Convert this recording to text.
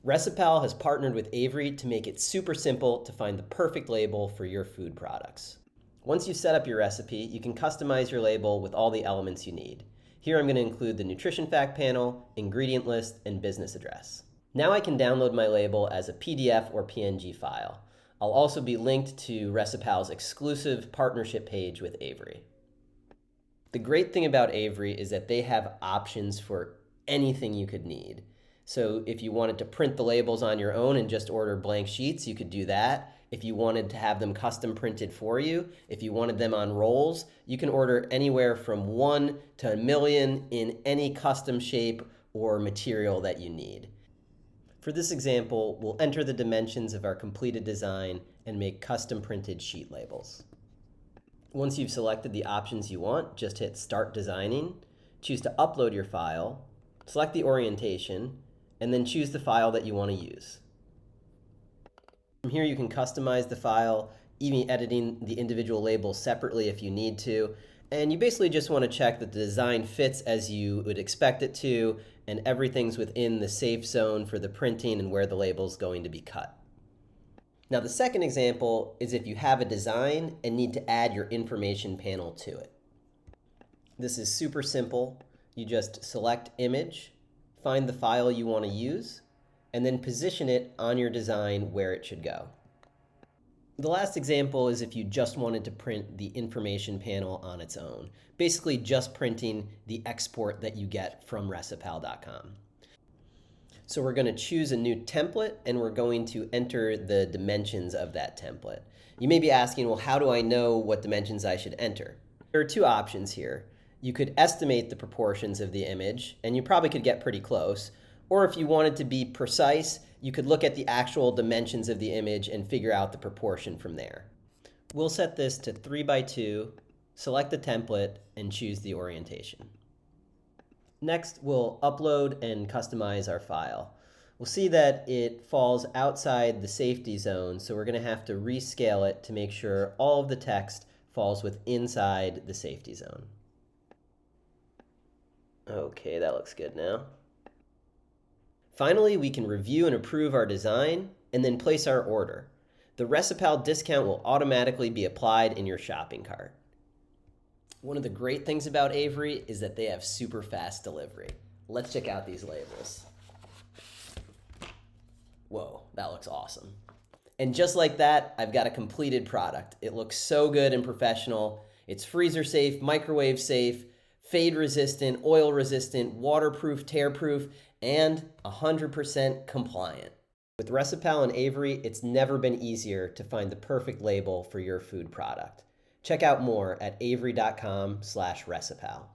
ReciPal has partnered with Avery to make it super simple to find the perfect label for your food products. Once you've set up your recipe, you can customize your label with all the elements you need. Here I'm going to include the nutrition fact panel, ingredient list, and business address. Now I can download my label as a PDF or PNG file. I'll also be linked to ReciPal's exclusive partnership page with Avery. The great thing about Avery is that they have options for anything you could need. So if you wanted to print the labels on your own and just order blank sheets, you could do that. If you wanted to have them custom printed for you, if you wanted them on rolls, you can order anywhere from 1 to 1,000,000 in any custom shape or material that you need. For this example, we'll enter the dimensions of our completed design and make custom printed sheet labels. Once you've selected the options you want, just hit Start Designing, choose to upload your file, select the orientation, and then choose the file that you want to use. From here you can customize the file, even editing the individual labels separately if you need to, and you basically just want to check that the design fits as you would expect it to, and everything's within the safe zone for the printing and where the label's going to be cut. Now the second example is if you have a design and need to add your information panel to it. This is super simple. You just select Image, find the file you want to use, and then position it on your design where it should go. The last example is if you just wanted to print the information panel on its own, basically just printing the export that you get from ReciPal.com. So we're going to choose a new template and we're going to enter the dimensions of that template. You may be asking, well, how do I know what dimensions I should enter? There are two options here. You could estimate the proportions of the image, and you probably could get pretty close. Or if you wanted to be precise, you could look at the actual dimensions of the image and figure out the proportion from there. We'll set this to 3 by 2, select the template, and choose the orientation. Next, we'll upload and customize our file. We'll see that it falls outside the safety zone, so we're going to have to rescale it to make sure all of the text falls inside the safety zone. Okay, that looks good now. Finally, we can review and approve our design and then place our order. The ReciPal discount will automatically be applied in your shopping cart. One of the great things about Avery is that they have super fast delivery. Let's check out these labels. Whoa, that looks awesome. And just like that, I've got a completed product. It looks so good and professional. It's freezer safe, microwave safe, fade resistant, oil resistant, waterproof, tearproof, and 100% compliant. With ReciPal and Avery, it's never been easier to find the perfect label for your food product. Check out more at avery.com/ReciPal.